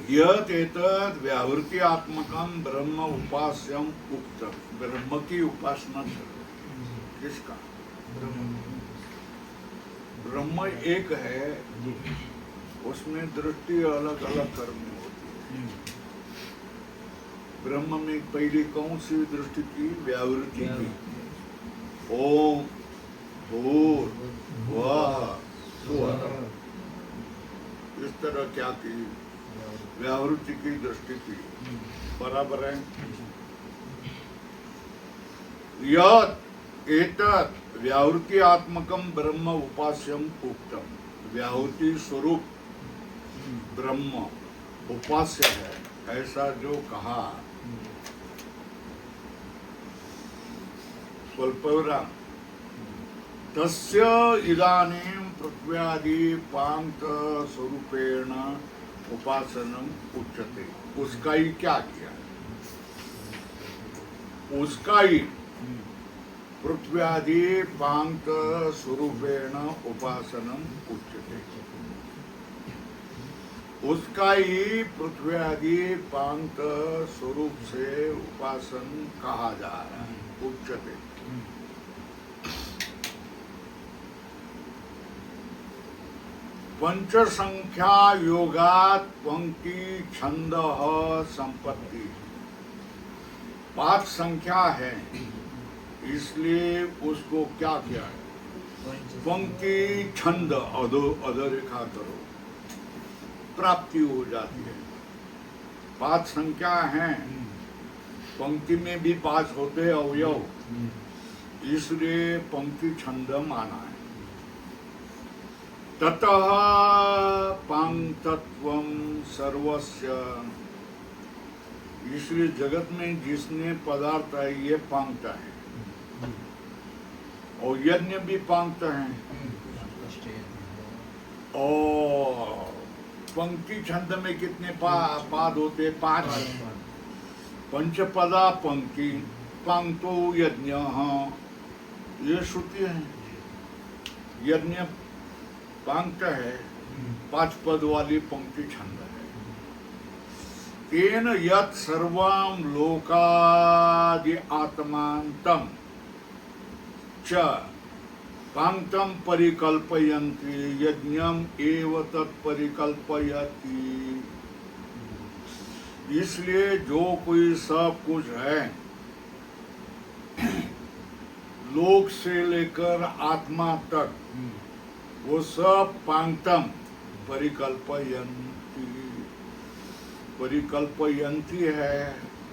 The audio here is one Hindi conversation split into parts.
यत एतद व्यावृत्यात्मकम ब्रह्म उपास्यम उक्तम। ब्रह्म की उपासना करो। किसका? ब्रह्म एक है, उसमें दृष्टि अलग अलग करनी होती है। ब्रह्म में पहली कौन सी दृष्टि की? व्यावृत्ति की। ओम भूर्भुवः स्वः, इस तरह क्या की? व्यावृत्ति की दृष्टि की। बराबर है। यत एतत् व्यावृत्यात्मकम ब्रह्म उपास्यम उक्तम। व्यावृत्ति स्वरूप ब्रह्म उपास्य है, ऐसा जो कहा। स्वल्पविराम। तस्य इदानीं पृथ्व्यादि पांत स्वरूपेण उपासनम उच्यते। उसका ही क्या किया? उसका ही पृथ्व्यादि पांत स्वरूपेण उपासनम उच्यते। उसका ही पृथ्व्यादि पांत स्वरूप से उपासन कहा जा रहा है। उच्यते। पंच संख्या योगात पंक्ति छंद संपत्ति। 5 संख्या है, इसलिए उसको क्या किया है? पंक्ति छंद अधोरेखा करो, प्राप्ति हो जाती है। 5 संख्या है, पंक्ति में भी 5 होते हैं अवयव, इसलिए पंक्ति छंद माना है। ततः पांक्तत्वं सर्वस्य। इसलिए जगत में जिसने पदार्थ है ये पांक्त है, और यज्ञ भी पांक्त है। और पंक्ति छंद में कितने पाद होते? 5। पंचपदा पंक्ति पांक्तो यज्ञ, ये श्रुति है। यज्ञ पांक्त है, 5 पद वाली पंक्ति छंद है। तेन यत् सर्वं लोकादि आत्मांतम च पांक्तम परिकल्पयन्ति यज्ञम एव तत्परिकल्पयति। इसलिए जो कोई सब कुछ है, लोक से लेकर आत्मा तक, वो सब पांक्तम परिकल्पयन्ति। परिकल्पयन्ति है,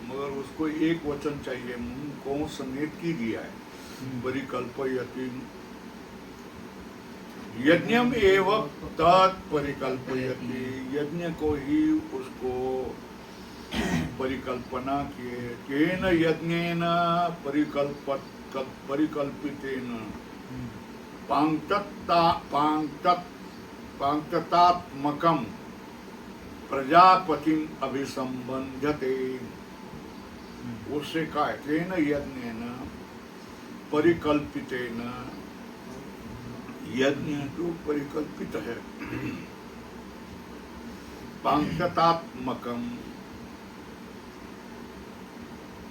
मगर उसको एक वचन चाहिए। कौन समेत की दिया है? परिकल्पयति। यज्ञम एवं तत्परिकल्पयति। यज्ञ को ही उसको परिकल्पना किए। केन यज्ञेन परिकल्पितेन पांक्ततात्मकम प्रजापतिम अभिसंबंधते। उससे कहा तेन यज्ञेन परिकल्पितेन। यज्ञ जो परिकल्पित है, पांक्ततात्मकम,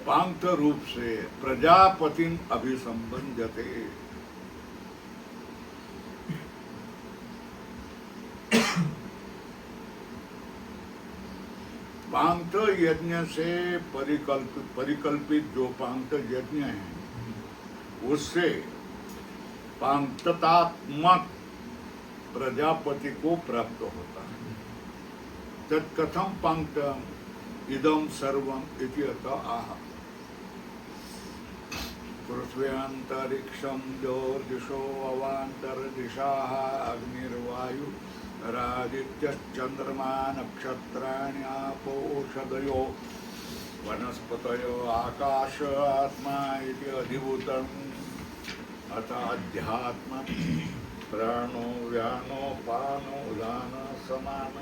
पांक्त रूप से प्रजापतिम अभिसंबंधते। पांक्त यज्ञ से परिकल्पित जो पांक्त यज्ञ है, उससे पांक्ततात्मक प्रजापति को प्राप्त होता है। तत्कथम पांक्तम इदम सर्वम इति अतः आह। पृथ्व्यंतरिक्षम ज्योतिषो अवांतर दिशाः अग्निर्वायु रादित्यश्चंद्रमा नक्षत्राणि आपोषधयो वनस्पतयो आकाश आत्मा इति अधिभूतम् अथ अध्यात्म प्राणो व्यानो पानो उदान समान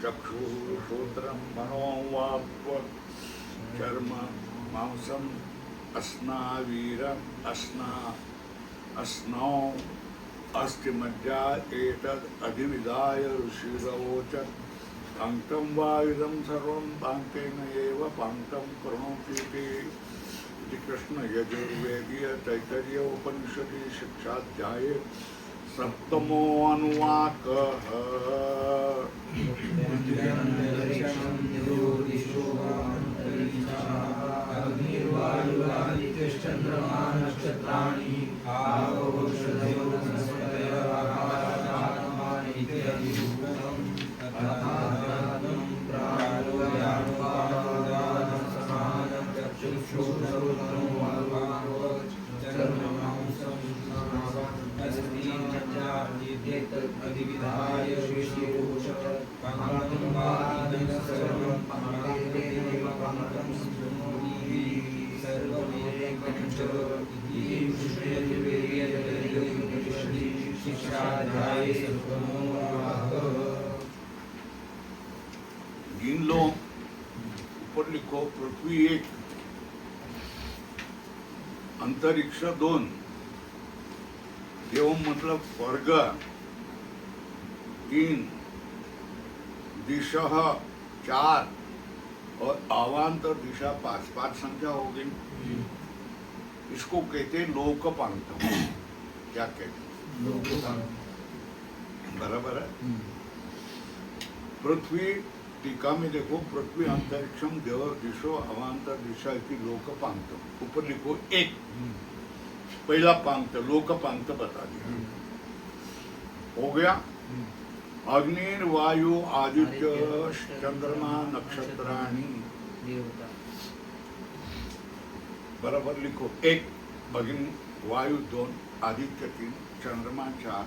चक्षुः श्रोत्रं मनो वाक् चर्म मांसम् अस्नावीरम् अस्नौ अस्ति मज्जा एतद् अधिविधाय ऋषिरवोचत् पांक्तं वा इदं सर्वं पांक्तेन एव पांक्तं प्रणोति इति कृष्ण यजुर्वेदीय तैत्तरीय उपनिषदि शिक्षाध्याये सप्तमो अनुवाकः। गिन लो, ऊपर लिखो पृथ्वी 1, अंतरिक्ष 2, देव मतलब स्वर्ग 3, दिशा 4 और अवान्तर दिशा 5 संख्या हो गई। इसको कहते हैं लोकपांक्तम। क्या कहते हैं? बराबर है। पृथ्वी टीका में देखो, पृथ्वी अंतरिक्षम देव दिशो अवान्तर दिशा इति लोकपांक्तम। ऊपर लिखो 1, पहला पांक्त लोकपांक्त बता दिया। हो गया। अग्नि वायु आदित्य चंद्रमा नक्षत्राणि बराबर लिखो 1, अग्नि वायु 2, आदित्य 3, चंद्रमा 4,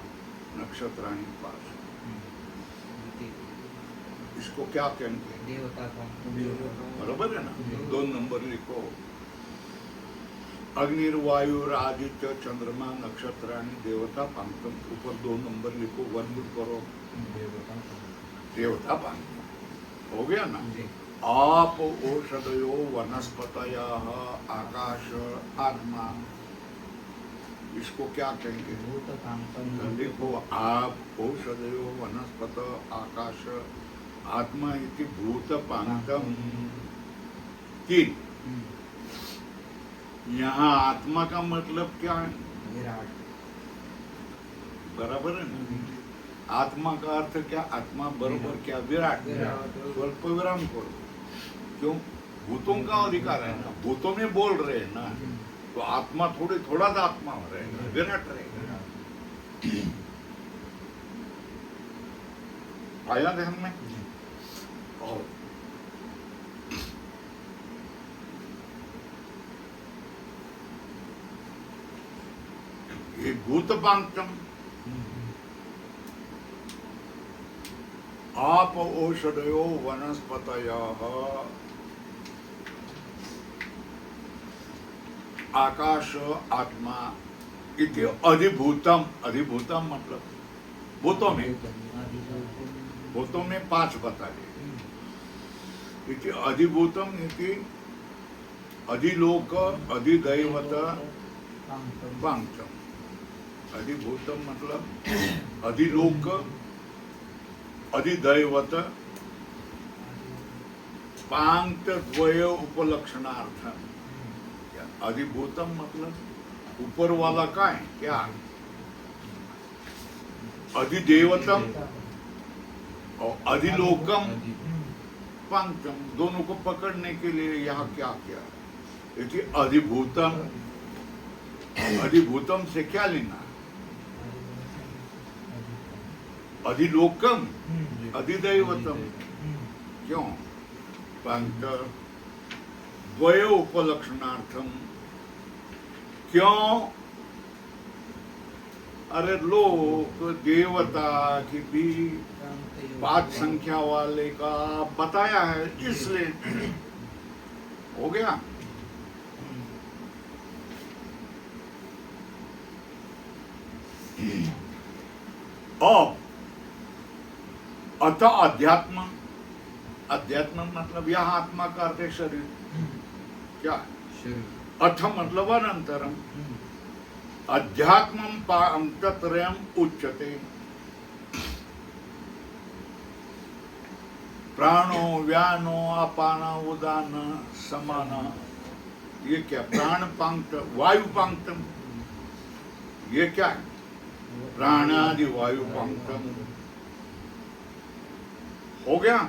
नक्षत्राणि 5। इसको क्या कहेंगे? बराबर है ना। 2 नंबर लिखो। अग्निर्वायुर आदित्य चंद्रमा नक्षत्राणि देवता पांक्तम। ऊपर 2 नंबर लिखो, 1 करो देवता पांक्तम। हो गया ना। आप औषधयो वनस्पतयः आकाश आत्मा, इसको क्या कहेंगे? लिखो आप औषधयो वनस्पत आकाश आत्मा इति भूतपांक्तम। 3, यहाँ आत्मा का मतलब क्या है? विराट। बराबर है ना। आत्मा का अर्थ क्या? आत्मा बरोबर क्या? विराट। स्वल्प विराम करो। क्यों? भूतों का अधिकार है ना, भूतों में बोल रहे हैं ना, तो आत्मा थोड़ा सा आत्मा रहेगा, विराट रहेगा। आया ध्यान में? और ये भूतपांक्तम। आप औषधयो वनस्पतयः आकाश आत्मा इति अधिभूतम। अधिभूतम मतलब भूतों में 5 बता दिए। इति अधिभूतम इति अधिलोक अधिदैवत पांक्तम। अधिभूतम मतलब अधिलोक अधिदैवत पांक्त द्वय उपलक्षणार्थम। अधिभूतम मतलब ऊपर वाला का है क्या? अधिदेवतम और अधिलोकम पांक्तम। दोनों को पकड़ने के लिए यहाँ क्या किया? इति अधिभूतम। अधिभूतम से क्या लेना? अधिलोकम अधिदैवतम। क्यों? पंत द्वय उपलक्षणार्थम। क्यों? अरे लोक देवता की भी 5 संख्या वाले का बताया है, इसलिए हो गया। अब अथ अध्यात्म। अध्यात्म मतलब यह आत्मा का अर्थ है शरीर। क्या? अथ मतलब अनंतरम। अध्यात्मम पांक्तत्रयम उच्यते। प्राणो व्यानो अपान उदान समान, ये क्या? प्राण पांक्त, वायु पांक्तम, ये क्या है? प्राणादि वायु पांक्तम हो गया।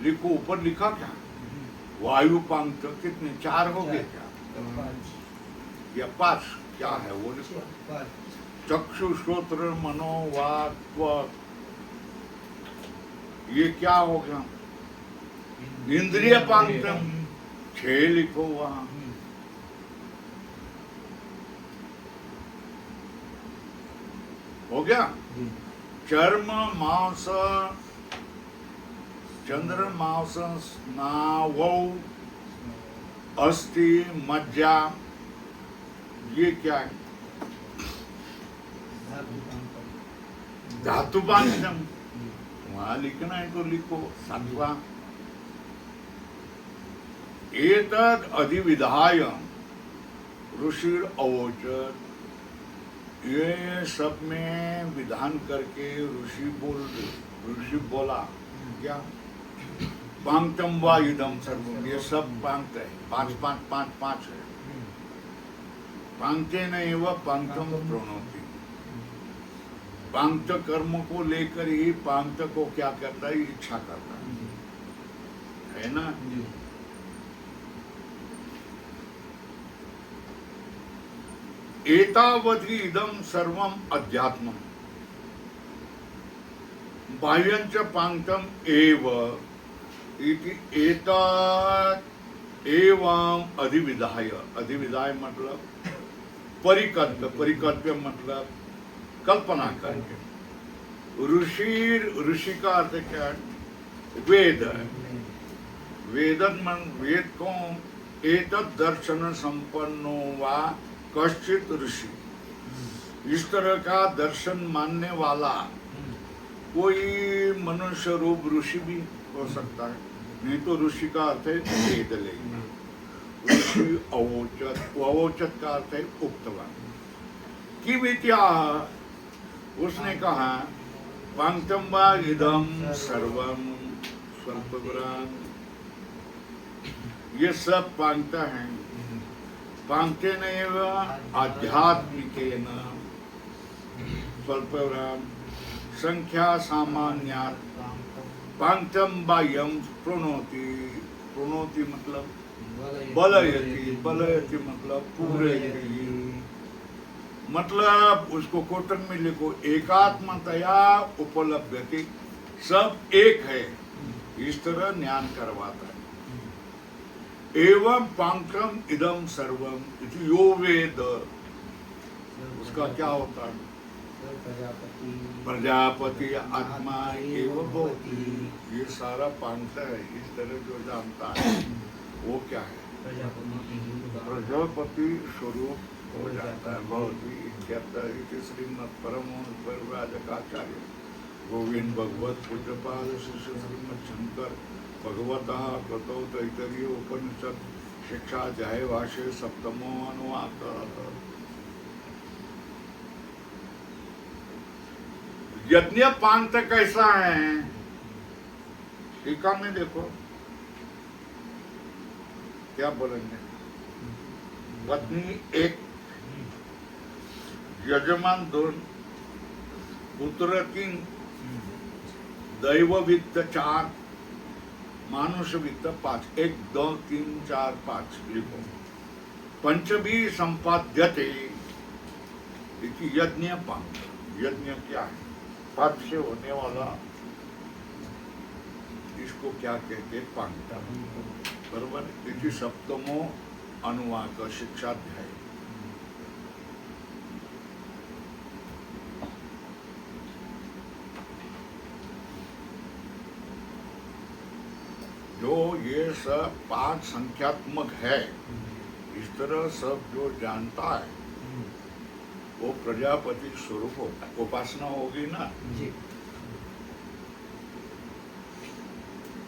लिखो, ऊपर लिखा क्या? वायु पांक्त। कितने? 4 हो गए क्या? या 5? क्या है वो? लिखो। चक्षु श्रोत्र मनो वाक् त्वक्, ये क्या हो गया? इंद्रिय पांक्तम। 6 लिखो वहां। हो गया। चर्म मांस चंद्र मांस स्नावौ अस्थि मज्जा, ये क्या है? धातु पांचम। वहां लिखना है तो लिखो। 7वां, एतद अधिविधाय ऋषि अवोचत, ये सब में विधान करके ऋषि बोला क्या? पांक्तम वा इदम सर्वम, ये सब पांक्त है। 5 5 5 5 है। पांक्ते नहीं वह पांक्तम प्रणोति। पांक्त कर्म को लेकर ही पांक्त को क्या करता है? इच्छा करता है ना? एतावधि इदम सर्वम अध्यात्मम बाह्यंच पांक्तम एव इति एतत् एवं अधिविधाय। अधिविधाय मतलब परिकल्प्य मतलब कल्पना करके। ऋषि का अर्थ क्या है? वेद। वेद को एतत् दर्शन संपन्नो वा कश्चित ऋषि, इस तरह का दर्शन मानने वाला कोई मनुष्य रूप ऋषि भी हो सकता है। नहीं तो ऋषि का अर्थ है वेद लेना। ऋषि अवोचत, अवोचत का अर्थ है उक्तवान। कि विद्या, उसने कहा पांक्तम वा इदम सर्वम स्वल्पविराम, ये सब पांक्ता है। पांक्तेन एव आध्यात्मिकेन स्वल्पविराम संख्या सामान्यात् पांक्तम बाह्यम प्रणोति। प्रणोति मतलब बलयति, बलयति मतलब पूरयति, मतलब उसको कोटक में लिखो एकात्मतया उपलब्धति, सब एक है, इस तरह ज्ञान करवाता है। एवं पांक्तम इदम सर्वम इति यो वेद, उसका क्या होता है? प्रजापति आत्मा एवं भवति, ये सारा पांक्ता है। इस तरह जो जानता है वो क्या है? प्रजापति स्वरूप हो जाता है। भवति इति श्रीमद् परमहंस परिव्राजकाचार्य गोविंद भगवत पूज्यपाद शिष्य श्रीमद् शंकर भगवतः कृतौ तैतरीय उपनिषद शिक्षाध्याय भाष्य 7वां अनुवाद। यज्ञ पांक्त कैसा है? टीका में देखो क्या बोलेंगे। पत्नी 1, यजमान 2, पुत्र 3, दैव वित्त 4, मानुष वित्त 5। 1 2 3 4 5 लिखो। पंचभी संपाद्यते इति यज्ञ पांक्त। यज्ञ क्या है? 5 से होने वाला, इसको क्या कहते? पांक्ता। बरोबर। इति 7वां अनुवाक शिक्षाध्याय। जो ये सब 5 संख्यात्मक है, इस तरह सब जो जानता है वो प्रजापति स्वरूप होता है। उपासना होगी ना जी।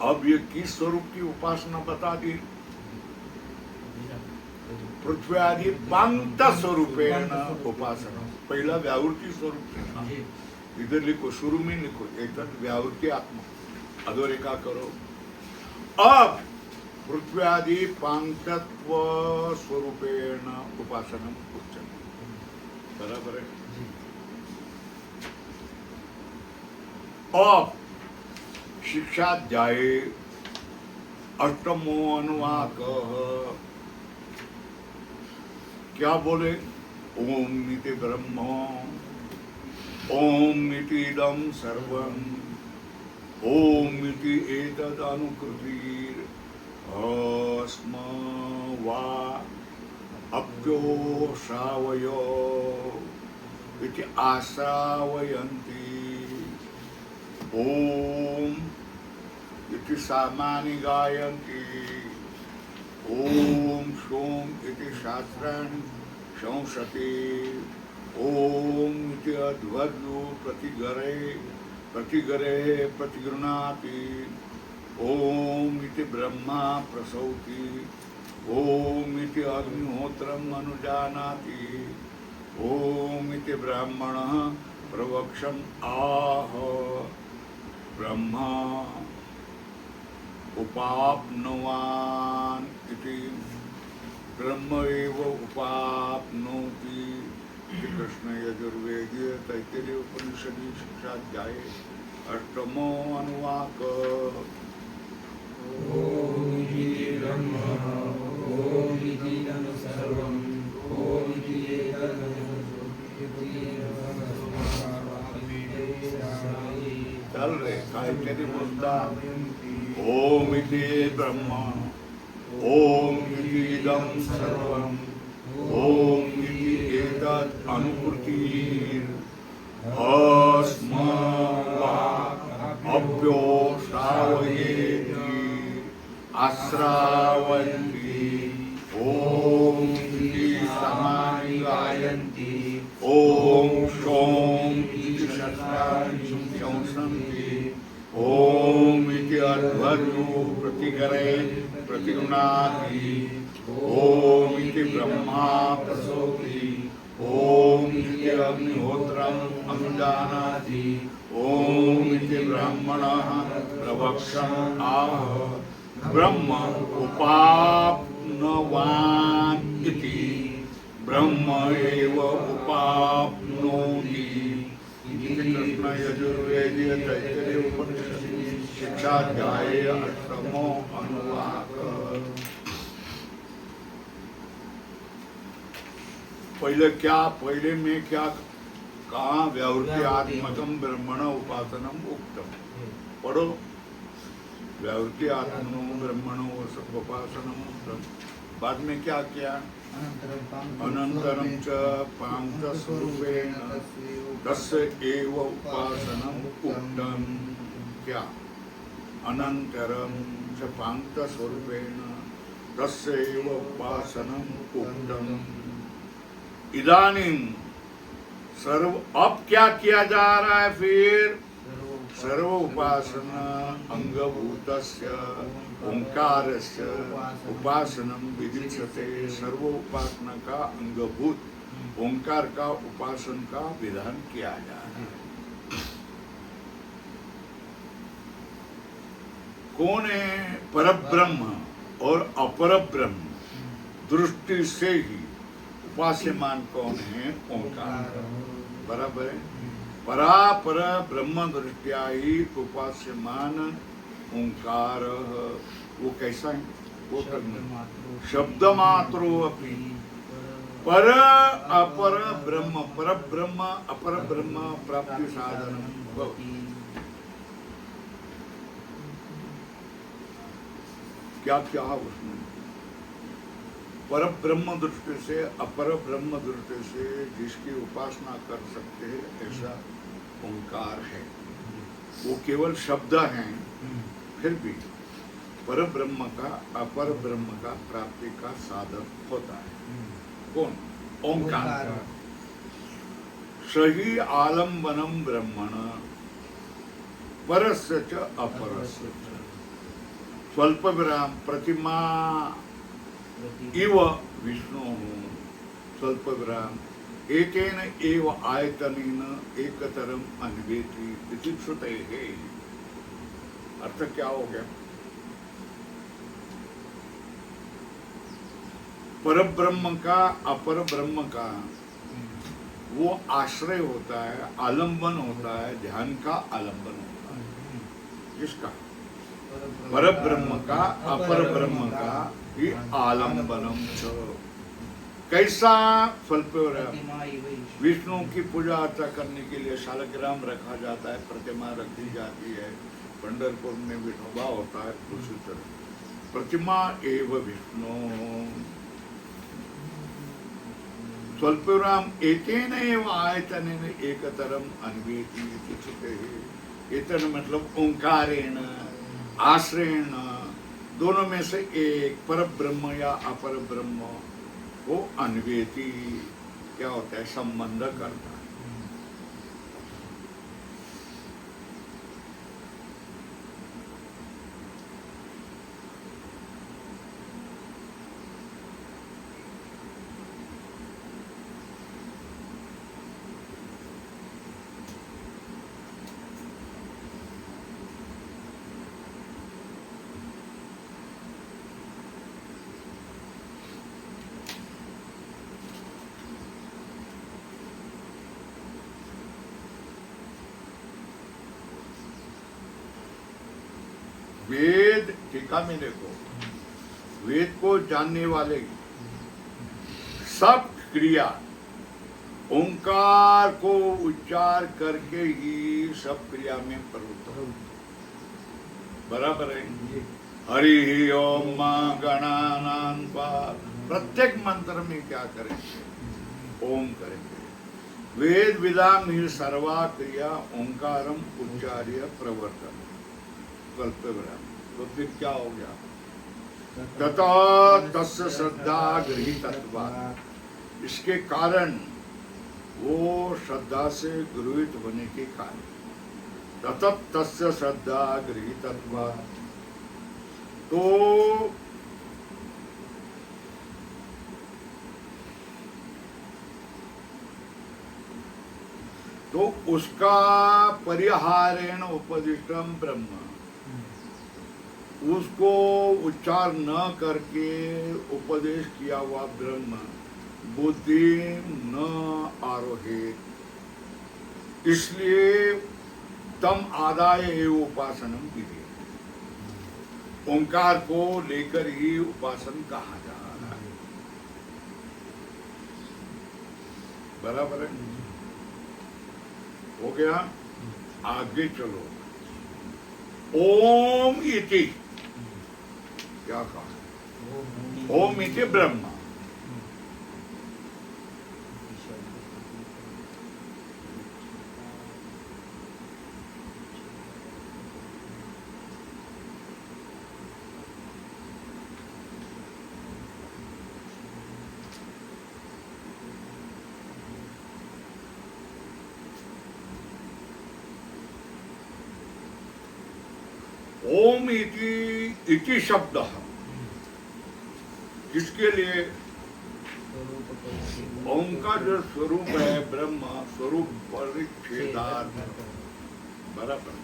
अब ये किस स्वरूप की उपासना बता दी? पृथ्वी आदि पांक्त स्वरूपेण उपासना। पहला व्यावृत्ति स्वरूप। इधर लिखो, शुरू में लिखो, एक व्यावृत्ति आत्मा। अधोरेखा करो। अब पृथ्व्यादि पांचत्व स्वरूपेण उपासनम उच्यते। बराबर है। अब शिक्षाध्याये अष्टमो अनुवाक क्या बोले? ओम इति ब्रह्म, ओम इति इदं सर्वं, ओम इति एतद् अनुकृतिर् अस्म वा अप्यो श्रावयो इति आश्रावयन्ति। ओम इति सामानि गायन्ति। ओम सोम इति शास्त्राणि शंसते। ओम इति अध्वर्यो प्रतिगरे प्रतिगृह्णाति। ओम इति ब्रह्मा प्रसौति। ओम इति अग्निहोत्रम् अनुजानाति। ओम इति ब्राह्मणः प्रवक्षम् आह। ब्रह्मा उपाप्नुवान् इति ब्रह्म एव उपाप्नोति। कृष्ण यजुर्वेदीय तैत्तिरीय उपनिषदि शिक्षाध्याये अष्टमो अनुवाक। ओम इति ब्रह्म, ओम इति इदं सर्वं, ओम इति एतद् चल रे कायतरी बोलता। ओम इति ब्रह्म, ओम इति इदं सर्वं, ओम इति एतद् अनुकृतिर् अस्म वा अप्यो श्रावयेति आश्रावन्ति। ओम इति समानि गायन्ति। ओम सोम इति शस्त्राणि शंसन्ति। ओम इति अध्वर्यो प्रतिगरे प्रतिगृह्णाति। ओम इति ब्रह्मा प्रसौति। ओम इति अग्निहोत्रम् अनुजानाति। ओम इति ब्राह्मणः प्रवक्षम् आह। ब्रह्म उपाप्नुवान् इति ब्रह्म एव उपाप्नोति। कृष्ण यजुर्वेदीय तैत्तिरीय उपनिषदि शिक्षाध्याये अष्टमो अनुवाक। पहले में क्या कहा? व्यावृत्त्यात्मकं ब्रह्मण उपासनम उक्तम। पढ़ो। व्यावृत्त्यात्मनो ब्रह्मणो उपासनम उक्तम। बाद में क्या किया? अनंतरं च पांचस्वरूपेण तस्य एव उपासनम् उक्तम्। क्या? अनंतरं च पांचस्वरूपेण तस्य एव उपासनम् उक्तम्। इदानीं अब क्या किया जा रहा है? फिर सर्व उपासना अंगभूतस्य ओंकारस्य उपासनम विदिच्यते। सर्व उपासना का अंगभूत ओंकार का उपासन का विधान किया जा रहा है। कौन है? परब्रह्म और अपरब्रह्म दृष्टि से ही उपास्यमान कौन है? ओंकार। बराबर है। परापर ब्रह्म दृष्टिया ही उपास्यमान ओंकार। वो कैसा है? वो शब्द मात्रो अपनी पर अपर ब्रह्म, पर ब्रह्म अपर ब्रह्म प्राप्ति साधन। क्या क्या उसमें? पर ब्रह्म दृष्टि से अपर ब्रह्म दृष्टि से जिसकी उपासना कर सकते हैं ऐसा ओंकार है। वो केवल शब्द हैं, फिर भी पर ब्रह्म का अपर ब्रह्म का प्राप्ति का साधन होता है। कौन? ओंकार। सही आलम्बनम ब्रह्मण परस्य च अपरस्य च स्वल्प विराम प्रतिमा इव विष्णु स्वल्प विराम एकेन एव आयतनेन एकतरम अन्वेति इति श्रुतेः। अर्थ क्या हो गया? परब्रह्म का अपर ब्रह्म का वो आश्रय होता है, आलंबन होता है, ध्यान का आलंबन होता है। किसका? परब्रह्म का अपर ब्रह्म का ही आलंबनम छ। कैसा? स्वल्प विष्णु की पूजा अर्चा करने के लिए शालग्राम रखा जाता है, प्रतिमा रखी जाती है, पंढरपुर में विठोबा होता है, उसी तरह प्रतिमा एव विष्णु स्वल्पराम एतेन एव आयतनेन एकतरम अन्वेति इति श्रुतेः। एतन मतलब ओंकारेण, आश्रयेण, दोनों में से एक परब्रह्म या अपर ब्रह्म वो अन्वेति क्या होता है? संबंध करता है। वेद टीका में देखो, वेद को जानने वाले सब क्रिया ओंकार को उच्चार करके ही सब क्रिया में प्रवृत्त हो। बराबर है? हरि ओम गणानां प्रत्येक मंत्र में क्या करेंगे? ओम करेंगे। वेद विदाम ही सर्वा क्रिया ओंकारम उच्चार्य प्रवर्तन। तो फिर क्या हो गया? तथा तस्य श्रद्धा गृहीतत्वात्, इसके कारण वो श्रद्धा से गृहीत होने के कारण, तथा तस्य श्रद्धा गृहीतत्वात्, तो उसका परिहारेण उपदिष्टम ब्रह्म, उसको उच्चार न करके उपदेश किया हुआ ब्रह्म बुद्धि न आरोहित, इसलिए तम आदाय उपासनम विधि, ओंकार को लेकर ही उपासन कहा जा रहा है। बराबर है? हो गया? आगे चलो। ओम इति क्या कहा? ओम इति ब्रह्म। ओम इति शब्द किसके लिए? ओम का जो स्वरूप है ब्रह्म, स्वरूप परिच्छेदार्थ। बराबर?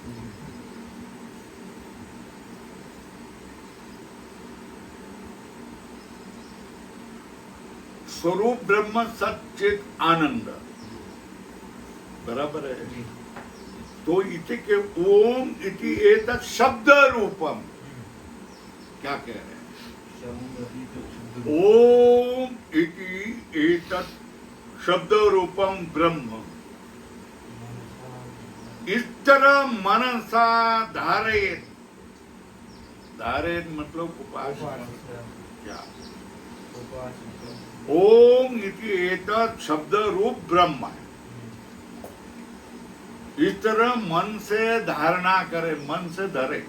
स्वरूप ब्रह्म सच्चित आनंद। बराबर है? तो इति के ओम इति एतत् शब्द रूपम, क्या कह रहे हैं? ओम इति एतत् शब्द रूपम ब्रह्म, इस तरह मनसा धारयेत। धारयेत मतलब उपासना। क्या? ओम इति एतत् शब्द रूप ब्रह्म है, इस तरह मन से धारणा करे, मन से धरे।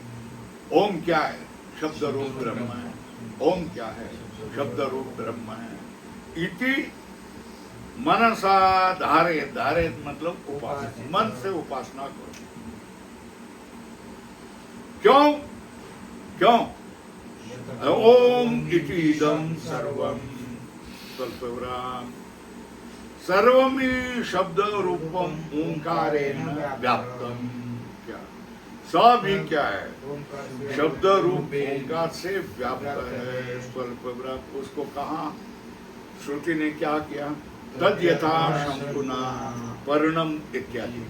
ओम क्या है? शब्द रूप ब्रह्म है। ओम क्या है? शब्द रूप ब्रह्म है। इति मनसा धारे, धारे मतलब उपासना, मन से उपासना करो। क्यों? क्यों? ओम इति इदं सर्वम स्वल्पविराम सर्वमी शब्द रूपम ओंकारेण व्याप्तम। क्या? सब ही क्या है? ओंकार से शब्द रूप ओंकार से व्याप्त है। स्वल्प व्याप्त। उसको कहा श्रुति ने क्या किया? तद यथा शंकुना पर्णम इत्यादि।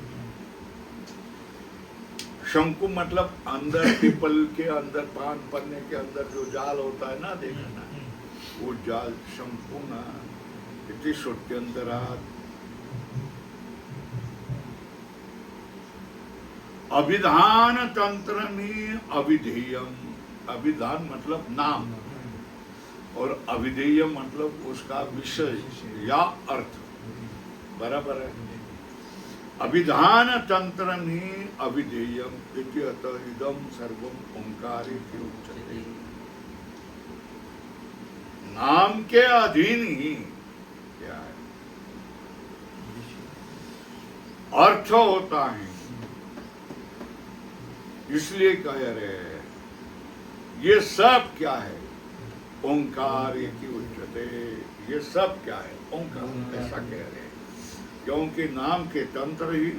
शंकु मतलब अंदर पीपल के अंदर, पान पन्ने के अंदर जो जाल होता है ना, देखना, वो जाल शंकुना इति श्रुत्यंतरात्। अभिधान तंत्र में अविधेयम। अभिधान मतलब नाम, और अविधेय मतलब उसका विषय या अर्थ। बराबर है। अभिधान तंत्र में अविधेयम इति अतः इदम सर्वम ओंकार इति उच्यते। नाम के अधीन ही क्या है? अर्थ होता है। इसलिए कह रहे हैं ये सब क्या है? ओंकार इति उच्यते। ये सब क्या है? ओंकार। ऐसा कह रहे हैं क्योंकि नाम के तंत्र ही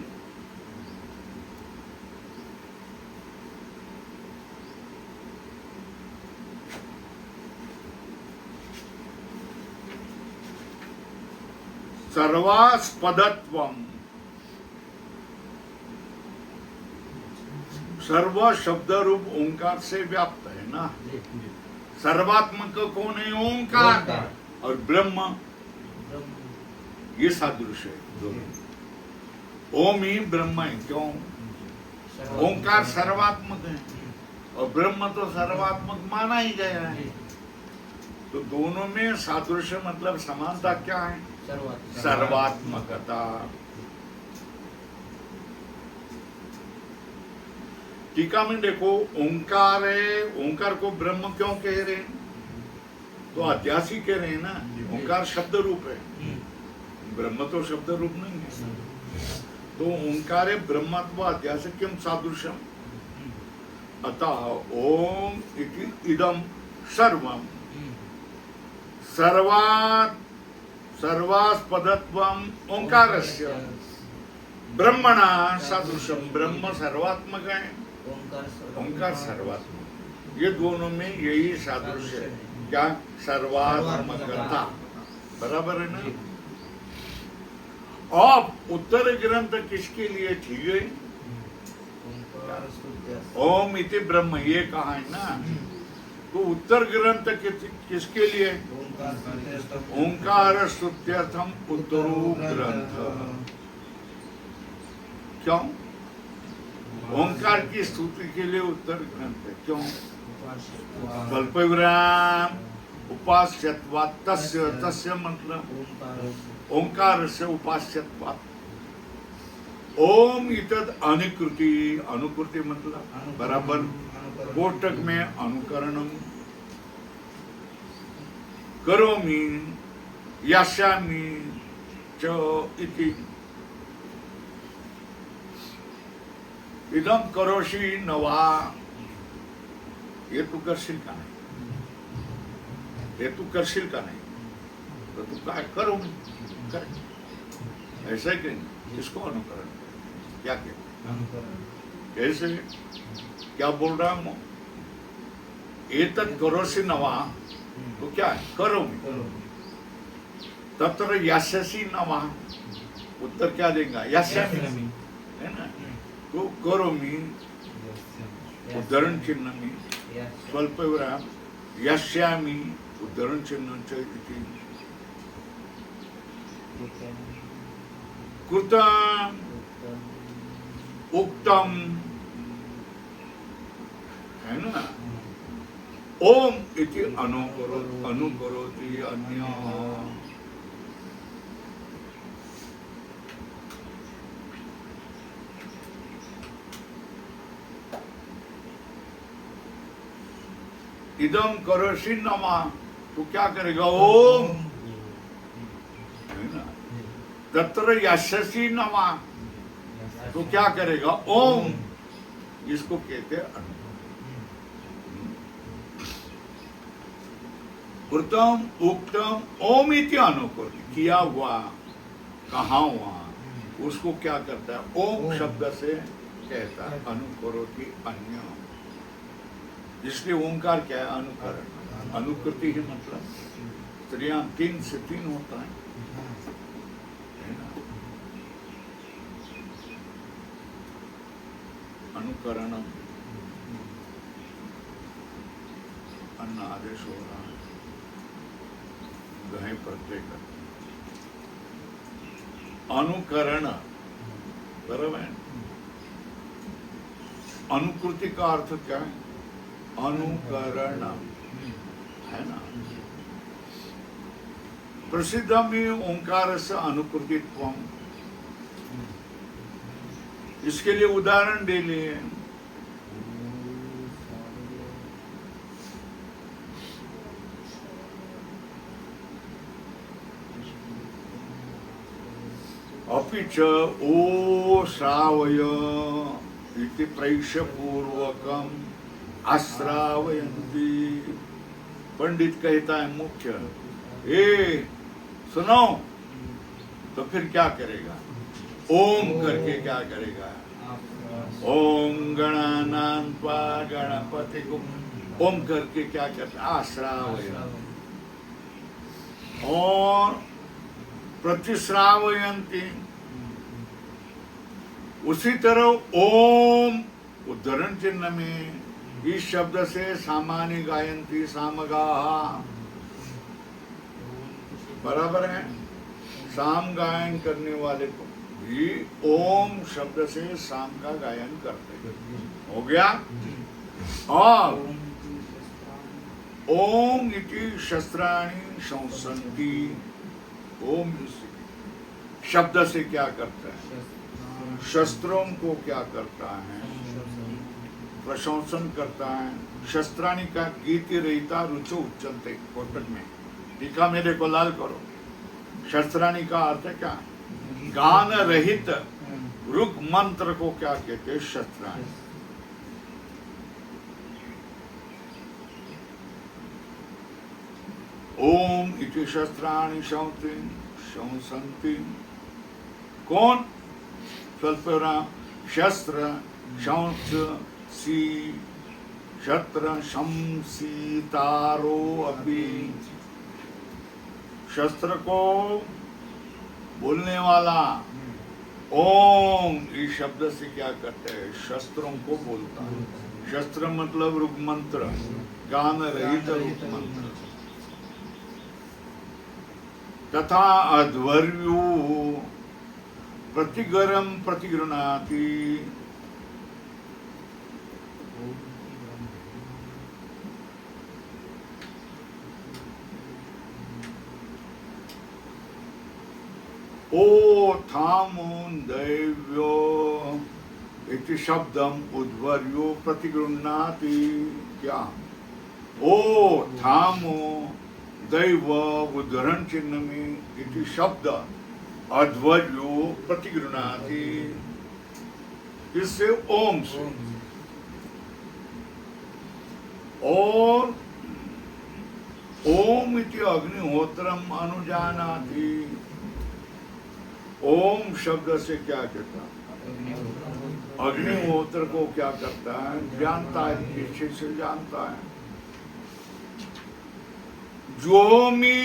सर्वास्पदत्वम। सर्व शब्द रूप ओंकार से व्याप्त है ना। सर्वात्मक कौन है? ओंकार। और ब्रह्म ये सादृश्य है दोनों। ओम ही ब्रह्म है। क्यों? ओंकार सर्वात्मक है और ब्रह्म तो सर्वात्मक माना ही गया है। तो दोनों में सादृश्य मतलब समानता क्या है? सर्वात्मकता। टीका में देखो, ओंकार है, ओंकार को ब्रह्म क्यों कह रहे हैं? तो अध्यासी कह रहे हैं ना। ओंकार शब्द रूप है, ब्रह्म तो शब्द रूप नहीं है। तो ओंकार है ब्रह्मत्व अध्यास किम सादृश्यम। अतः ओम इति इदम सर्वम सर्वास्पदत्वम ओंकारस्य ब्रह्मणा सादृश्यम। ब्रह्म सर्वात्मक है, ओंकार सर्वात्मक। ये दोनों में यही सादृश्य है। क्या? सर्वात्मकता। बराबर है ना। अब उत्तर ग्रंथ किसके लिए ठीक है? ओम इति ब्रह्म ये कहा है ना। तो उत्तर ग्रंथ किसके लिए? ओंकार स्तुत्यर्थम उत्तरो ग्रंथ। क्यों? ओंकार की स्तुति के लिए उत्तर ग्रंथ है। क्यों? कल्पविराम उपास्यत्वात् तस्य। तस्य मतलब ओंकार से उपास्यत्वात्। ओम इतद अनुकृति। अनुकृति मतलब बराबर कोष्टक में अनुकरणम करोमि यास्यामि च इति। इदम करोषि नवा। ये तू करशील का नहीं, ये तू करशील का नहीं, तो तू क्या करो कर। ऐसा ही कहीं इसको अनुकरण क्या कहते? कैसे? क्या बोल रहा हूं? एतत् करोषि नवा। तो क्या है? करोमि। तत्र यास्यसि नवा। उत्तर क्या देगा? यास्यामि है ना। तो करोमि उद्धरण चिन्ह में स्वल्प विराम यास्यामि उद्धरण चिन्ह च इति। कृतम उक्तम है ना। ओम इति अनुकरोति अन्यः। इदम करोषि नमा। तो क्या करेगा? ओम है ना। तत्र यास्यसि नमा। तो क्या करेगा? ओम। इसको कहते हैं कृतम उक्तम ओम इति अनुकूल। किया हुआ, कहा हुआ, उसको क्या करता है? ओम शब्द से कहता है, अनुकरोति अन्य। इसलिए ओंकार क्या है? अनुकरण। अनुकृति ही मतलब स्त्रियां 3 से 3 होता है ना? अनुकरणम, अन्न आदेश हो रहा है, गहे प्रत्यय कर। अनुकरण बराबर है। अनुकृति का अर्थ क्या है? अनुकरण है ना? प्रसिद्धम ओंकार से अनुकृतित्वम। इसके लिए उदाहरण दे लिए। अपि च ओ श्रावय इति प्रैक्ष्य पूर्वकम आश्रावयन्ति। पंडित कहता है मुख्य, ए सुनो, तो फिर क्या करेगा? ओम करके क्या करेगा? ओम गणानां त्वा गणपतिगुम। ओम करके क्या करता? आश्रावयन्। और प्रतिश्रावयन्ति। उसी तरह ओम उद्धरण चिन्ह में इस शब्द से सामान्य गायंती सामगाहा। बराबर है? साम गायन करने वाले को भी ओम शब्द से साम का गायन करते। हो गया? और ओम इति शस्त्राणि संसन्ति। ओम शब्द से क्या करता है? शस्त्रों को क्या करता है? प्रशंसन करता है। शस्त्राणि का गीति रहिता रुचो उच्चनते। कोटक में टीका मेरे को लाल करो। शस्त्राणि का अर्थ क्या? गान रहित रुक मंत्र को क्या कहते हैं? शस्त्राणि। ओम इति शस्त्राणि शंसन्ति। कौन? स्वल्पविराम शस्त्र शंस सी शस्त्र शंसीतारो अपि। शस्त्र को बोलने वाला ओम इस शब्द से क्या करते हैं? शस्त्रों को बोलता है। शस्त्र मतलब रुग मंत्र, गान रहित रुग मंत्र। तथा अध्वर्यो प्रतिगरम प्रतिगृणाति। ओ थामो दैव्यो इति शब्दम उद्वर्यो प्रतिगृह्णाति। क्या? ओ थामो दैव उद्धरण चिन्ह में इति शब्द अध्वर्यो प्रतिगृह्णाति। इससे ओम से। और ओम इति अग्निहोत्रम अनुजानाति। ओम शब्द से क्या कहता है? अग्निहोत्र को क्या करता है? जानता है, पीछे से जानता है। जोमी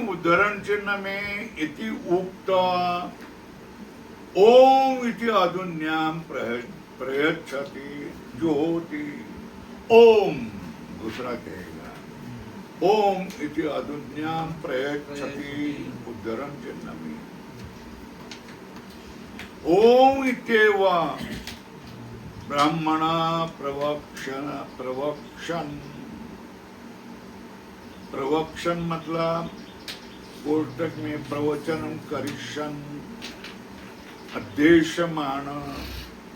उद्धरण चिन्ह में इति उक्त ओम इति अधुन्याम प्रयच्छति ज्योति। ओम दूसरा कहेगा ओम इति अधुन्याम प्रयच्छति उद्धरण चिन्ह में। ओम इत्येव ब्राह्मणा प्रवक्षन। प्रवक्षन मतलब कोष्टक में प्रवचन करिष्यन् अद्देश्यमान।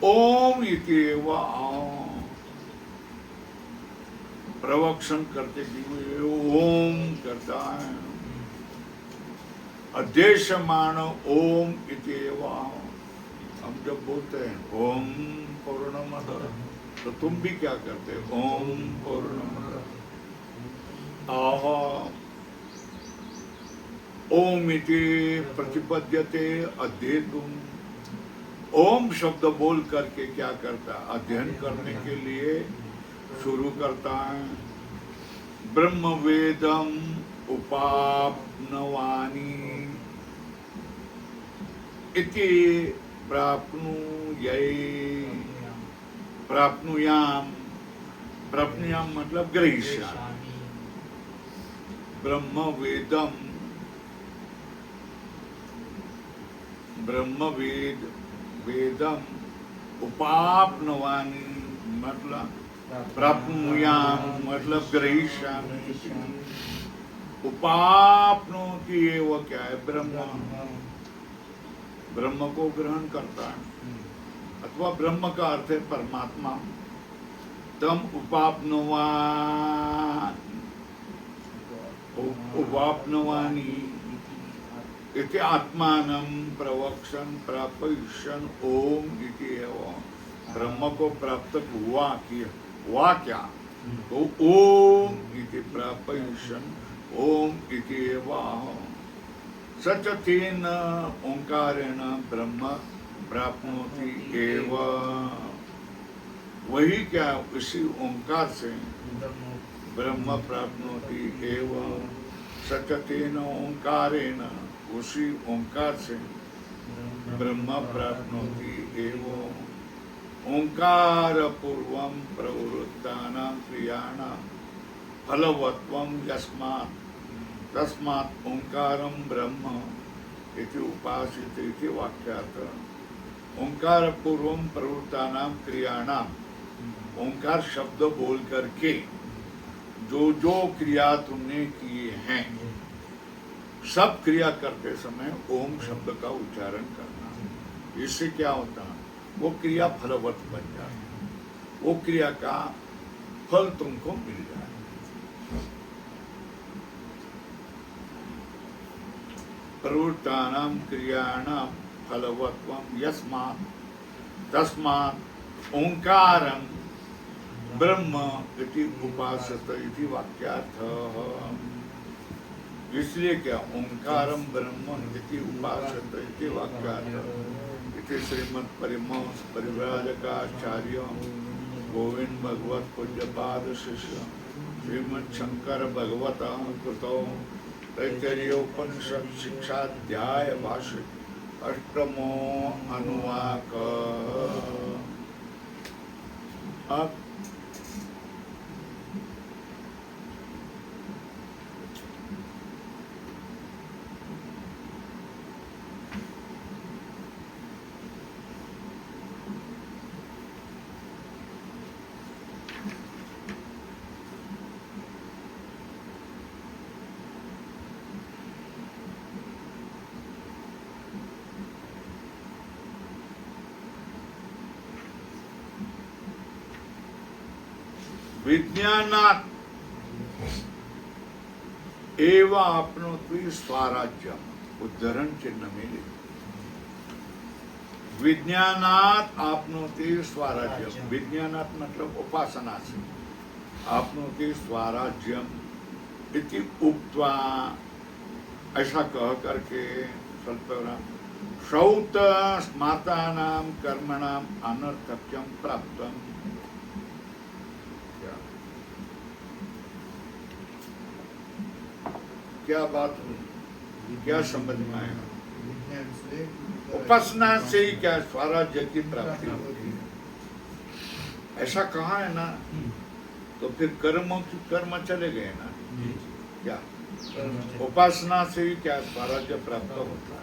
ओम इत्येव प्रवक्षन करते हुए ओम करता है। अद्देश्यमान ओम इत्येव। हम जब बोलते हैं ओम पूर्णमद, तो तुम भी क्या करते हो? ओम पूर्णमद ओम इति प्रतिपद्यते अध्येतुम। ओम शब्द बोल करके क्या करता है, अध्ययन करने के लिए शुरू करता है। ब्रह्म वेदम उपाप्नवानि इति प्राप्नुयै, प्राप्नुयाम, प्राप्नुयाम मतलब ग्रहीष्यामि। ब्रह्म वेदम, ब्रह्म वेद, वेदम उपाप्नवानि मतलब प्राप्नुयाम मतलब ग्रहीष्यामि। उपाप्नोति ये वो क्या है, ब्रह्म, ब्रह्म को ग्रहण करता है, अथवा ब्रह्म का अर्थ है परमात्मा। तम उपाप्नवानि इति आत्मानं प्रवक्षन् प्रापयिष्यन् ओम इति एवं। ब्रह्म को प्राप्त हुआ क्या, तो ओम इति प्रापयिष्यन् ओम इति एवं। सच तेन ओंकारेण ब्रह्म प्राप्नोति एव। वही क्या, उसी ओंकार से ब्रह्म प्राप्नोति एव। सच तेन ओंकारेण, उसी ओंकार से ब्रह्म प्राप्नोति एव। ओंकार पूर्वं प्रवृत्तानां क्रियाणां फलवत्वं यस्मात् तस्मात् ओंकारं ब्रह्म इति उपासित इति वाक्यार्थ। ओंकार पूर्वं प्रवृत्तानां क्रियाणां, ओंकार शब्द बोल करके जो जो क्रिया तुमने किए हैं, सब क्रिया करते समय ओम शब्द का उच्चारण करना। इससे क्या होता है, वो क्रिया फलवत बन जाए, वो क्रिया का फल तुमको मिल जाए। प्रवृत्तानां क्रियाणां फलवत्वं यस्मात् तस्मात् ओंकारं ब्रह्म इति उपासते इति वाक्यार्थः। इसलिए क्या, ओंकारं ब्रह्म इति उपासते इति वाक्यार्थः। इति श्रीमद् परिमहंस परिव्राजकाचार्य गोविंद भगवत पूज्यपाद शिष्य श्रीमद् शंकर भगवता कृतो तैत्तरीयोपनिषद शिक्षाध्याय भाष्य अष्टमो अनुवाक। अब विज्ञानात् एव आपनोति स्वराज्यम, उद्धरण चिन्ह में लिखो। विज्ञानात् आपनोति स्वराज्यम, विज्ञानात् मतलब उपासना से, आपनोति स्वराज्यम इति उक्त्वा, ऐसा कह करके श्रौत स्मार्तानां कर्मणां अनर्थक्यं प्राप्तम्। क्या बात हुई, क्या समझ में आया? उपासना से ही क्या स्वराज्य की प्राप्ति होती है, ऐसा कहा है ना। तो फिर कर्म चले गए ना, क्या उपासना से ही क्या स्वराज्य प्राप्त होता है,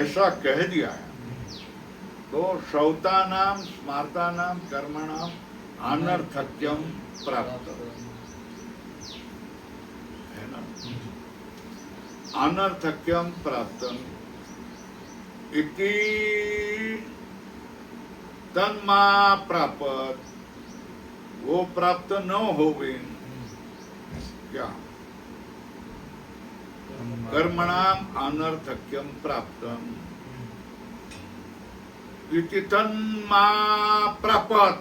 ऐसा कह दिया है। तो श्रौतानां स्मार्तानां कर्मणां अनर्थक्यं प्राप्त है ना। अनर्थक्यम प्राप्तम इति तन्मा प्राप्त, वो प्राप्त न होवे क्या, कर्मणाम अनर्थक्यम प्राप्तम इति तन्मा प्राप्त।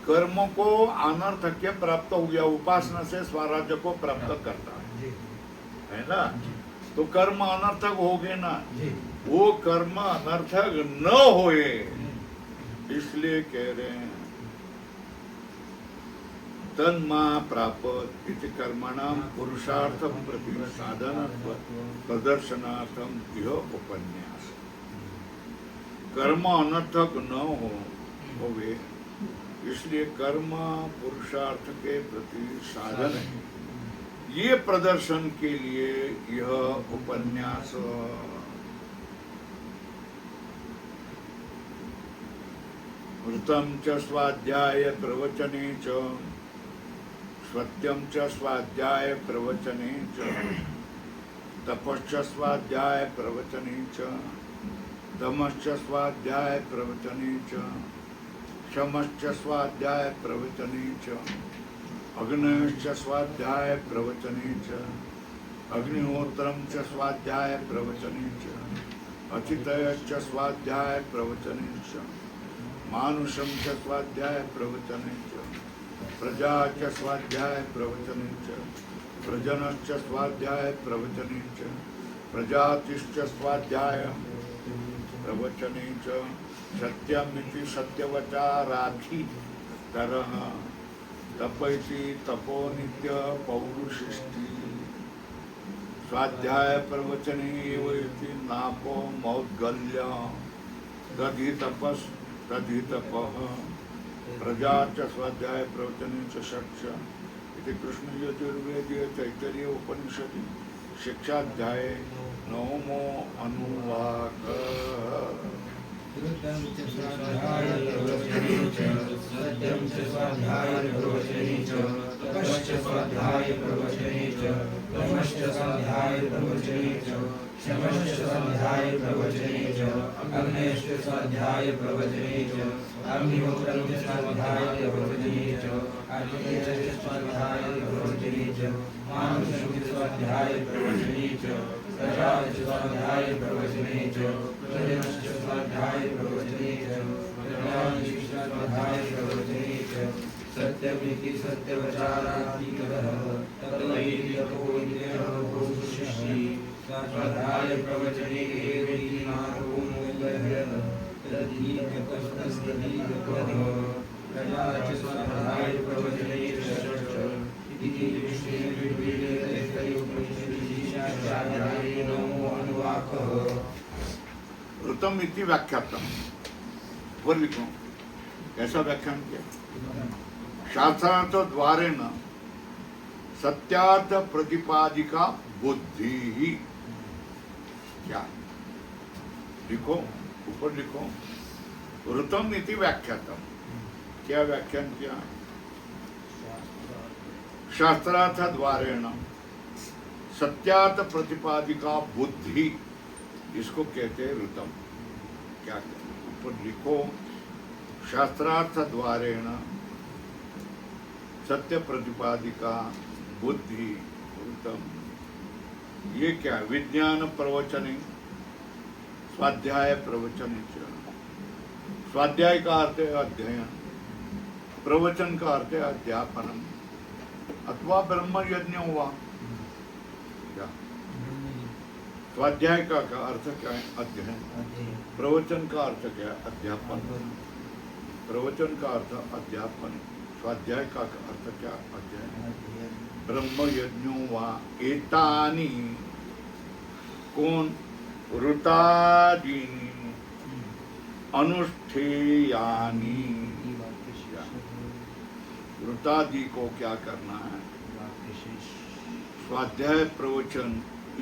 कर्मों को अनर्थक्य प्राप्त हो गया, उपासना से स्वराज्य को प्राप्त करता है ना। तो कर्म अनर्थक हो गए ना, जी वो कर्म अनर्थक न होए इसलिए कह रहे हैं तन्मा प्रापत इति कर्मणाम पुरुषार्थम प्रति साधन प्रदर्शनार्थम यह उपन्यास। कर्म अनर्थक न होवे इसलिए कर्म पुरुषार्थ के प्रति साधन है, ये प्रदर्शन के लिए यह उपन्यास। ऋतं च स्वाध्याय प्रवचने च सत्यं च स्वाध्याय प्रवचने च तपश्च स्वाध्याय प्रवचने च दमश्च स्वाध्याय प्रवचने च क्षमश्च स्वाध्याय प्रवचने च अग्नयश्च स्वाध्याय प्रवचने च अग्निहोत्रं च स्वाध्याय प्रवचने च अचितयश्च स्वाध्याय प्रवचने च मानुषं च स्वाध्याय प्रवचने च प्रजा च स्वाध्याय प्रवचने च प्रजनश्च स्वाध्याय प्रवचने च प्रजातिश्च स्वाध्याय प्रवचने च सत्यमिति सत्यवचाराधि तरः तपैति तपो नित्य पौरुषिष्टि स्वाध्याय प्रवचने एव इति नापो मौद्गल्य तद्धि तपस् तद्धि तपः प्रजा च स्वाध्याय प्रवचने च षट्च इति कृष्ण यजुर्वेदीय तैत्तरीय उपनिषदि शिक्षाध्याये नवमो अनुवाकः। ऋतं च स्वाध्याय प्रवचने च सत्यं च स्वाध्याय प्रवचने च तपश्च स्वाध्याय प्रवचने च दमश्च स्वाध्याय प्रवचने च क्षमश्च स्वाध्याय प्रवचने च अग्नयश्च स्वाध्याय प्रवचने च अग्निहोत्रं च स्वाध्याय प्रवचने च अचितयश्च स्वाध्याय प्रवचने च मानुषं च स्वाध्याय प्रवचने च प्रजा च स्वाध्याय प्रवचने च प्रजनश्च स्वाध्याय प्रवचने च प्रजातिश्च स्वाध्याय प्रवचने च सत्यमिति सत्यवचाराधिकरः तपैति तपो नित्यः पौरुषिष्टि स्वाध्याय प्रवचने एवेति नाको मूल्यः तद्धि तपस्तद्धि तपः प्रजा च स्वाध्याय प्रवचने च षट् इति विष्णु यजुर्वेदे तैत्तरीय उपनिषदि शिक्षाध्याये नवमो अनुवाकः। ऋतम इति व्याख्यातम वर लिखो, कैसा व्याख्यान किया? शास्त्रार्थ द्वारे न सत्यार्थ प्रतिपादिका बुद्धि ही क्या लिखो, ऊपर लिखो ऋतम इति व्याख्यातम। क्या व्याख्यान किया? शास्त्रार्थ द्वारे न सत्यार्थ प्रतिपादिका बुद्धि, इसको कहते हैं ऋतम। क्या कहते हैं? ऊपर लिखो शास्त्रार्थ द्वारेण सत्य प्रतिपादिका बुद्धि ऋतम। ये क्या? विज्ञान प्रवचने स्वाध्याय प्रवचने च। स्वाध्याय का अर्थ है अध्ययन, प्रवचन का अर्थ है अध्यापनम अथवा ब्रह्म यज्ञ हुआ। क्या स्वाध्याय का अर्थ क्या है? अध्ययन। प्रवचन का अर्थ क्या है? अध्यापन। प्रवचन का अर्थ अध्यापन, स्वाध्याय का अर्थ क्या? अध्ययन। ब्रह्म यज्ञों वा एतानि कौन? ऋतादीनि अनुष्ठेयानि। ऋतादि को क्या करना है? स्वाध्याय प्रवचन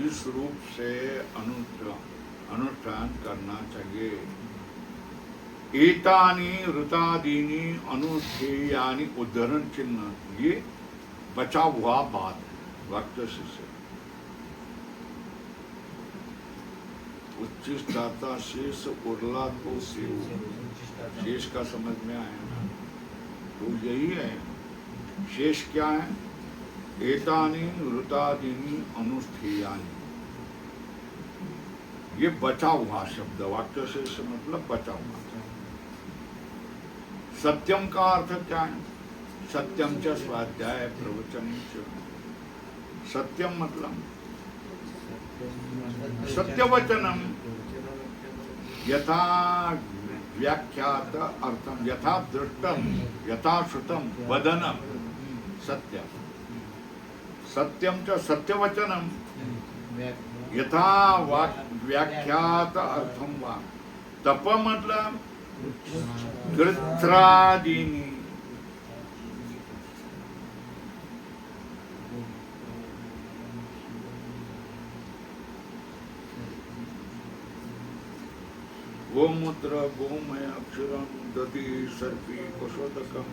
इस रूप से अनुष्ठान करना चाहिए। एतानि ऋतादीनि अनुष्ठेयानि उद्धरण चिन्ह, ये बचा हुआ बात है वाक्य से। उच्चिष्टाता शेष उर्ला तो शेष का समझ में आया ना? तो यही है शेष। क्या है? एतानि ऋतादीनि अनुष्ठेयानि, ये बचा हुआ शब्द, वाक्य शेष मतलब बचा हुआ। सत्यम का अर्थ क्या है? सत्यम च स्वाध्याय प्रवचन च। सत्यम मतलब सत्यवचनम यथा व्याख्यात अर्थम यथा दृष्टम यथा श्रुतम वदनम सत्यम सत्यम च सत्यवचनम यथा व्याख्यात अर्थम वा तप मतलब कृत्रादीनी गोमूत्र गोमय अक्षरम दधि सर्पी पशोदकम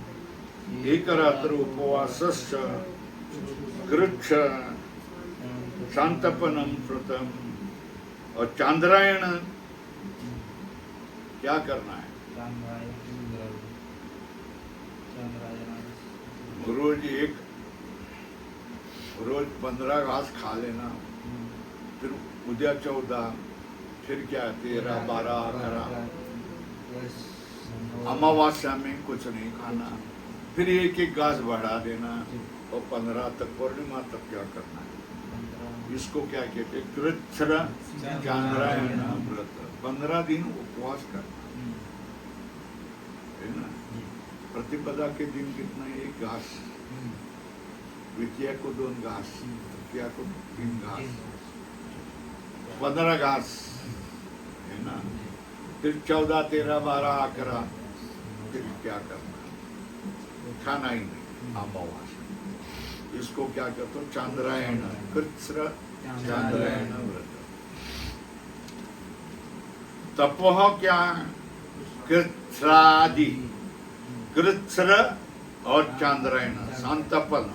एकरात्र उपवासश्च कृच्छ शांतपनम श्रुतम और चांद्रायण क्या करना है? रोज 15 घास खा लेना, फिर उद्या 14, फिर क्या 13, 12, 11, अमावस्या में कुछ नहीं खाना, फिर एक घास बढ़ा देना और 15 तक पूर्णिमा तक क्या करना है? इसको क्या कहते? कृच्छ्र चांद्रायण व्रत। 15 दिन उपवास करना है ना। प्रतिपदा के दिन कितना? 1 घास, द्वितीया को 2 घास, तृतीया को 3 घास, 15 घास है ना। फिर 14, 13, 12, 11, फिर क्या करना? खाना ही नहीं, अमावस्या। इसको क्या कहते? चांद्रायण, कृच्छ्र चांद्रायण व्रत। तपोह क्या? कृच्छ्रादि, कृच्छ्र और चांद्रायण, शांतपन,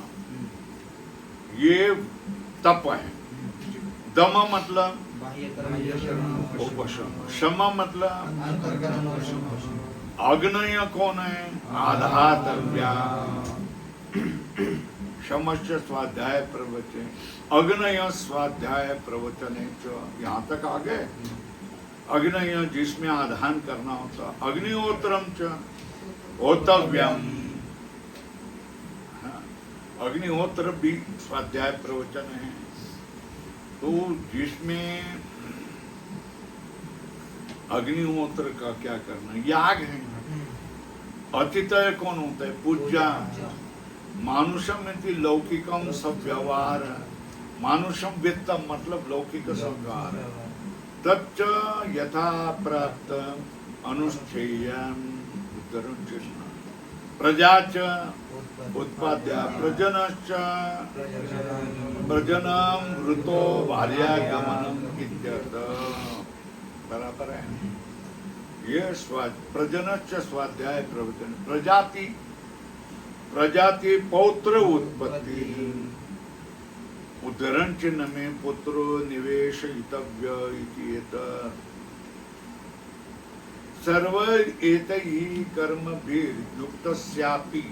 ये तप है। दम मतलब उपशम, शम मतलब अग्नय कौन है? आधातव्या। शमश्च स्वाध्याय प्रवचन, अग्नय स्वाध्याय प्रवचन। यहाँ तक आ गए। अग्नय जिसमें आधान करना होता, अग्निहोत्रम च होतव्यम। अग्निहोत्र भी स्वाध्याय प्रवचन है। तो जिसमें अग्निहोत्र का क्या करना? याग है। अतिथय कौन होता है? पूजा। मानुषम इति लौकिकम सब व्यवहार, मानुषम वित्तम मतलब लौकिक सब व्यवहार। तच्च यथा प्राप्त अनुष्ठेयम प्रजा च उत्पाद्या प्रजनश्च प्रजनम ऋतो भार्यागमनम इत्यर्थः। बराबर है। ये प्रजनश्च स्वाध्याय प्रवचन। प्रजाति पौत्र उत्पत्ति। उद्धरण चिन्ह में पुत्रो निवेशयितव्य इति एतत्। सर्व एतैः कर्मभिर्युक्तस्यापि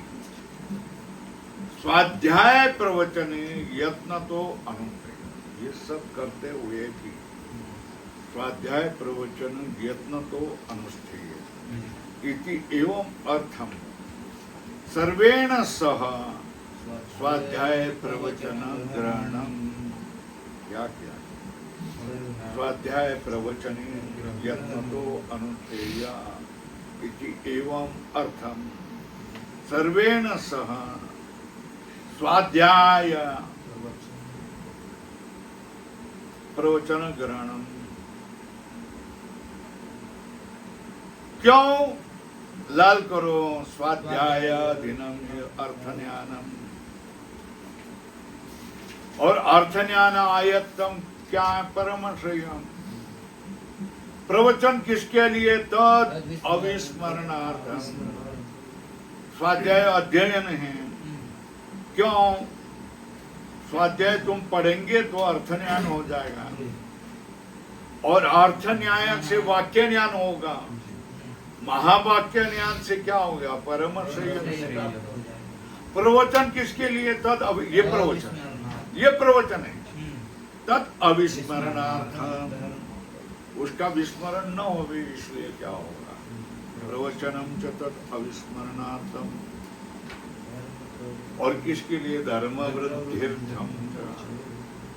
स्वाध्याय प्रवचने यत्न तो अनुष्ठेय। ये सब करते हुए भी स्वाध्याय प्रवचन यत्न तो अनुष्ठेय इति एवं अर्थम सर्वेण सह स्वाध्याय प्रवचन ग्रहणम। क्या किया? स्वाध्याय प्रवचने यत्न तो अनुष्ठेय इति एवं अर्थम सर्वेण सह स्वाध्याय प्रवचन ग्रहणम। क्यों? लाल करो स्वाध्याय दिनम अर्थ ज्ञानम। और अर्थ ज्ञान आयत्तम क्या? परमश्रेयम। प्रवचन किसके लिए? तद अविस्मरणार्थम। स्वाध्याय अध्ययन है। क्यों? स्वाध्याय तुम पढ़ेंगे तो अर्थ ज्ञान हो जाएगा, और अर्थ न्याय से वाक्य ज्ञान होगा। महावाक्य ज्ञान से क्या हो गया? परमश्रेय। प्रवचन किसके लिए? तद ये प्रवचन है। तद अविस्मरणार्थम, उसका विस्मरण न हो, इसलिए क्या होगा? प्रवचनम च तद अविस्मरणार्थम। और किसके लिए? धर्म वृद्धिर्थम,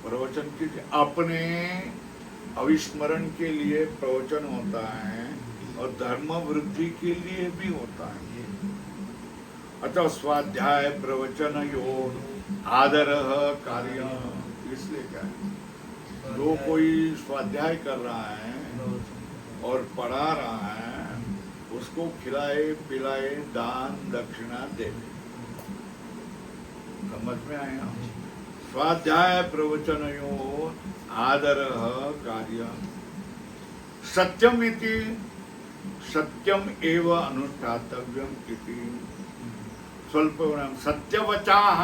प्रवचन की अपने अविस्मरण के लिए प्रवचन होता है और धर्म वृद्धि के लिए भी होता है। अतः स्वाध्याय प्रवचन योग आदर कार्य, इसलिए क्या है, जो कोई स्वाध्याय कर रहा है और पढ़ा रहा है उसको खिलाए पिलाए दान दक्षिणा दे। समझ में आया? स्वाध्याय प्रवचन योग आदर कार्य सत्यम इति सत्यम एव अनुष्ठातव्यम इति स्वल्प सत्यवचाः।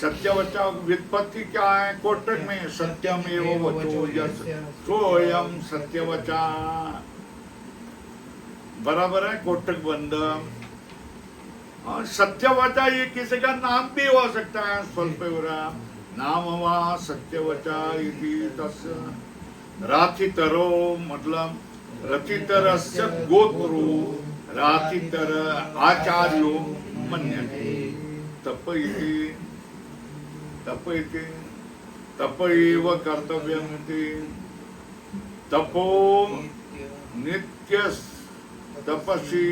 सत्यवचा व्युत्पत्ति क्या है? कोटक में सत्यम एव वचो यस् सोयम सत्यवचा, बराबर है कोटक बंद। सत्यवचा ये किसी का नाम भी हो सकता है। स्वल्प नाम वा सत्यवचा इति तस्य राथितरो, मतलब रथितरस्य गोत्रु राथितर आचार्यो मन्यते। तप इति तप इति तप एव कर्तव्यमिति तपो नित्य तपसी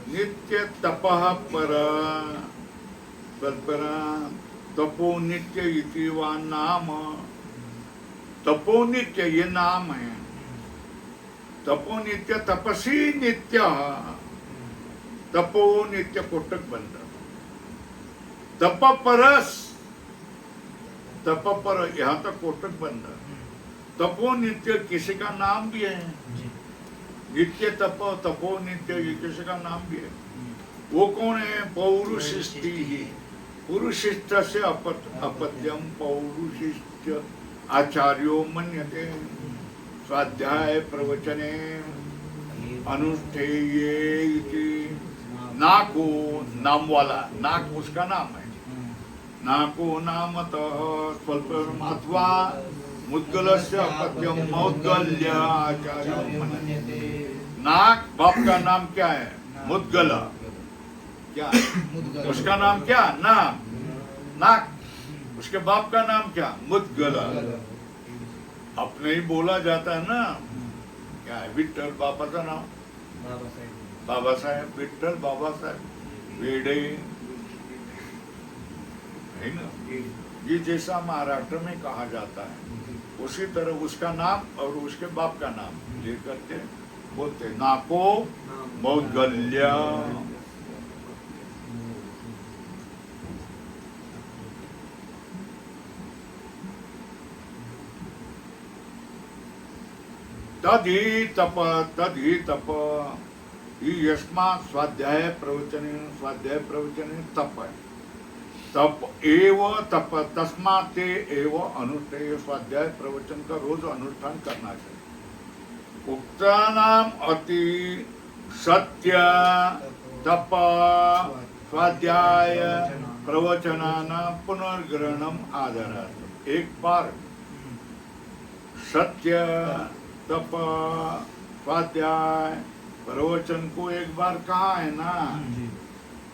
नित्य तपः पर तत्परा तपो नित्य इति वा नाम। तपो नित्य ये नाम है। तपो नित्य तपसी नित्य तपो नित्य कोटक बंद। तप परस तप पर यहाँ तक कोटक बंद। तपो नित्य किसी का नाम भी है। नित्य तप तपो नित्य ये किसी का नाम भी है। वो कौन है? पौरुषिष्टि ही। पुरुषिष्ट से अपत्यम पौरुषिष्ट आचार्यो मन्यते। स्वाध्याय प्रवचने अनुष्ठेये इति। नाको नाम वाला, नाक उसका नाम है। नाको नामतः स्वल्पमात्वा मुद्गलस्य अपत्यम मौद्गल्य आचार्यो मन्यते। नाक बाप का नाम क्या है? मुद्गल। क्या उसका नाम? क्या नाम? नाक। उसके बाप का नाम क्या? मुद्गल। अपने ही बोला जाता है ना, क्या है? विठ्ठल बापाचं नाव बाबासाहेब, विठ्ठल बाबासाहेब वेडे है ना। ये जैसा महाराष्ट्र में कहा जाता है उसी तरह उसका नाम और उसके बाप का नाम लेकर के बोलते नाको मौद्गल्य। तदि तप यस्मात् स्वाध्याय प्रवचने तप है। तप एव तप तस्मात् ते एव अनुष्ठेय। स्वाध्याय प्रवचन का रोज अनुष्ठान करना चाहिए। उक्तानाम अति सत्य तप स्वाध्याय प्रवचनानां पुनर्ग्रहणम आदरार्थ। एक बार सत्य तप स्वाध्याय प्रवचन को एक बार कहा है ना,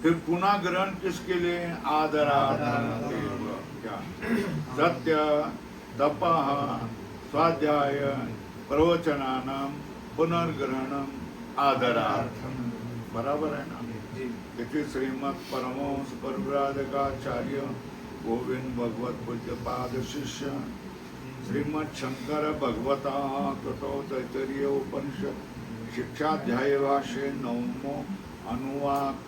फिर पुनः ग्रहण किसके लिए? आदरार्थम। क्या? सत्य तप स्वाध्याय प्रवचनानां पुनर्ग्रहणम आदरार्थम। बराबर है ना? देखिए श्रीमद परमहंस परिव्राजकाचार्य गोविंद भगवत पूज्यपाद शिष्य श्रीमद शंकर भगवता ततो तैतरीय उपनिषद शिक्षाध्याय भाष्य नवमो अनुवाक।